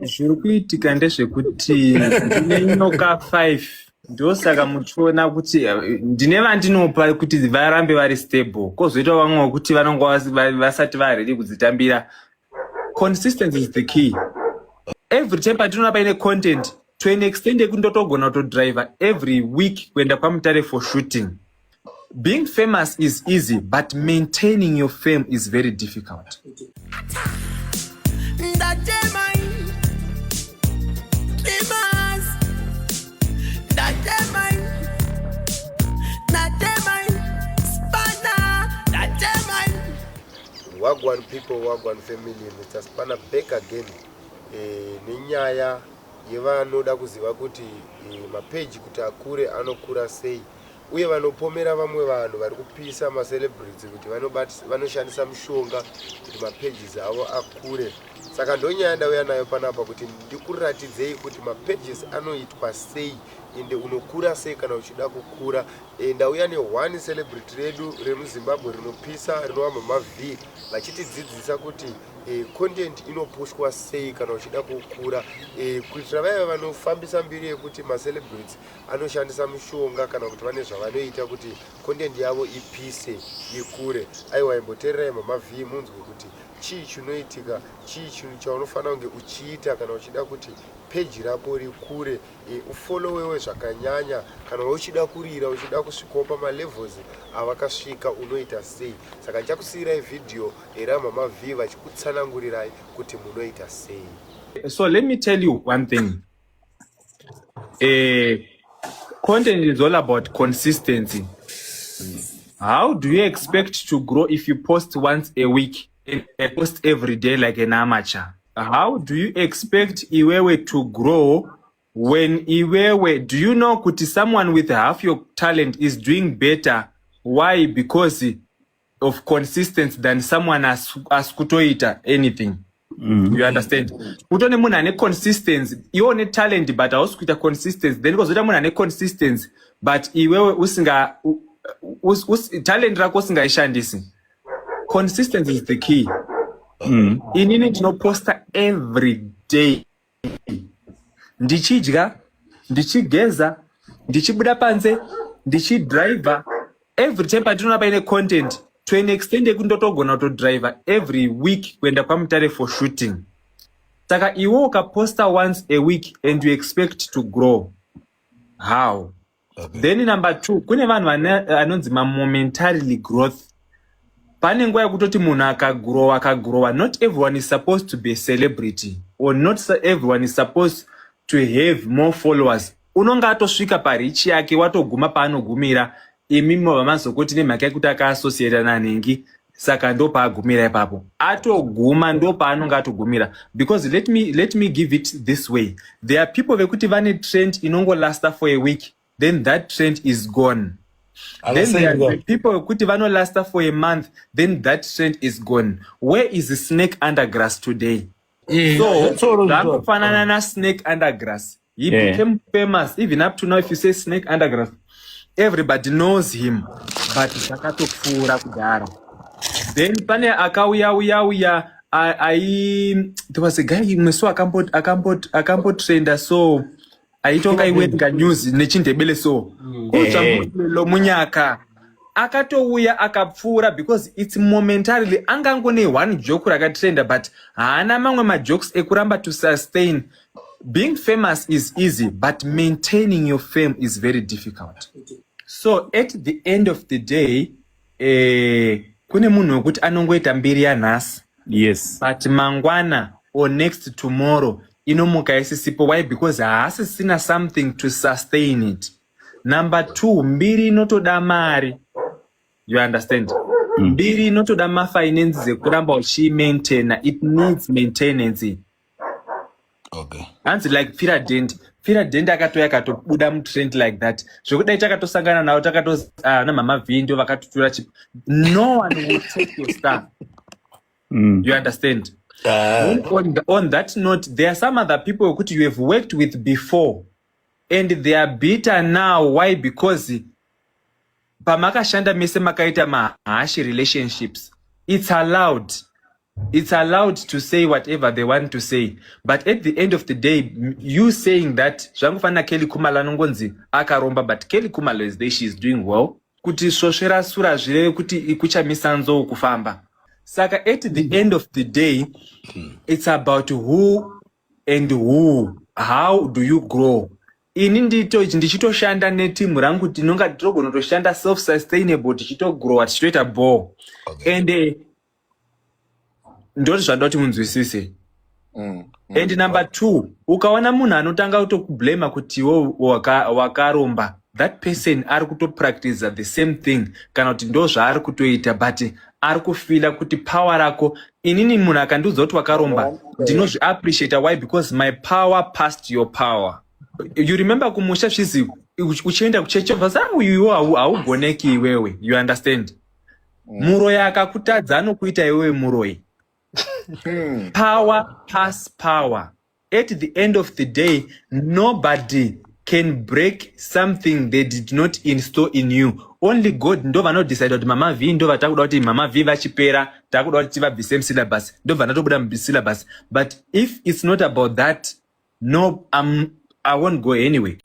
zviri kuitika ndezvekuti ndine nyoka 5 ndosaka muchiona kuti ndine vandinopa kuti varambe vari stable, kozoita vamwe vokuti vanonge vasati varedi kudzitambira. Consistency is the key. Every time patinoona paine content to an extent ekundotogona kutodriver every week kuenda kwaMutare for shooting. Being famous is easy, but maintaining your fame is very difficult. Wagwan people, Wagwan family, Mr. Spanner back again. Ninyaya yevanoda kuziva kuti mapage kuti akure anokura sei, uye vanopomera vamwe vanhu vari kupisa macelebrities kuti vanoshandisa mushonga kuti mapages avo akure. Saka ndonyaya ndauya nayo panapa kuti ndikuratidzei kuti mapages anoitwa sei ende unokura sei kana uchida kukura. Ndauya ne1 celebrity redu remuZimbabwe rinopisa rinova mavhi vachitidzidzisa kuti content inopushwa sei kana uchida kukura, kuitira vaya vanofambisa mbiri yekuti macelebrities anoshandisa mushonga kana kuti vane zvavanoita kuti content yavo ipise ikure. Aiwa, imbotererai mamavhi munzwe kuti chii chinoitika, chii chinhu chaunofanira kunge uchiita kana uchida kuti page rako rikure, ufollowewe zvakanyanya. Kana uchida kurira, uchida kusvikawo pamalevels avakasvika, unoita sei. Saka ndichakusiyirai video ramamavhi vachikutsanangurirai kuti munoita sei. So let me tell you one thing. Content is all about consistency. How do you expect to grow if you post once a week and post every day like an amateur? How do you expect Iwewe to grow when Iwewe, do you know kuti someone with half your talent is doing better? Why? Because of consistency than someone as kutoita anything. You understand? Kutone muna ne consistency, iwo ne talent but ausikuita consistency, then kozoita muna ne consistency but Iwewe usinga talent rako usingaishandisi. Consistency is the key. Inini ndinoposta every day, ndichidya, ndichigeza, ndichibuda panze, ndichidriver. Every time patinoona paine content to an extent ekundotogona kutodriver every week kuenda kwaMutare for shooting. Saka iwo ukaposta once a week and you expect to grow, how? Okay. Then number 2, kune vanhu anonzi momentarily growth. Pane nguva yekutoti munhu akagrowa, not everyone is supposed to be a celebrity, or not everyone is supposed to have more followers. Unonga atosvika parichi yake watoguma paanogumira, imimi vamazokoti nemhaka yekuti akaassociata nanhengi, saka ndo paagumira ipapo. Atoguma ndo paanonga atogumira. Because let me give it this way. There are people vekuti vane trend inongolasta for a week, then that trend is gone. Then there are people who vano last for a month, then that trend is gone. Where is the Snake Undergrass today? So, Fanana Snake Undergrass, he became famous. Even up to now, if you say Snake Undergrass, everybody knows him. But then pane akauya there was a guy in so akambo trender so aitonga iwenga news nechindebele so lo munyaka akatouya akapfura because it's momentarily angangone one joke rakatrenda but haana mamwe majokes ekuramba to sustain. Being famous is easy but maintaining your fame is very difficult. So at the end of the day kune munhu wekuti anongoita mbiri yanhasi, yes, but mangwana or next tomorrow inomuka isisipo. Why? Because haasisina something to sustain it. Number 2, mbiri inotoda mari. You understand? Mbiri inotoda mafinances ekuramba uchimaintaina. It needs maintenance. Okay. Hanzi like Firadent akatoya katobuda mutrend like that. Zvekudai takatosangana nawo na mama Vindo vakatutura chip. No one will take your stuff. You understand? On that note, there are some other people who you have worked with before and they are bitter now. Why? Because pamakashanda mese makaita mahashi relationships. It's allowed. it's allowed to say whatever they want to say, but at the end of the day, you saying that zvangofanira Kelly Khumalo anongonzi akaromba, but Kelly Khumalo is there, she's doing well, kuti svoshera sura zvireve kuti kuchamisa nzou kufamba. Saka at the end of the day, it's about who and who, how do you grow. Ini ndichitoshanda netimu rangu tinonga tinogonotoshanda self-sustainable, tichitogrowa tichitoita ball. And ndoti zvanoda kuti munzwisise. And number 2, ukaona munhu anotanga kutokublema kuti wakaromba, that person ari kutopractice the same thing kana kuti ndo zvaari kutoita, but ari kufila kuti power rako. Inini munhu akandiudza kuti wakaromba, ndinozviappreciate. Why? Because my power passed your power. You remember kumusha zvizi uchienda kuchechi basa uyu haugoneki iwewe. You understand? Muroyi akakutadza anokuita iwewe muroyi. Power pass power. At the end of the day, nobody can break something they did not install in you. Only God ndo vanodecide kuti Mama V ndo vatakuda kuti Mama V vachipera takuda kuti tivabvise musyllabus, ndo vanatobuda musyllabus. But if it's not about that, no, I won't go anyway.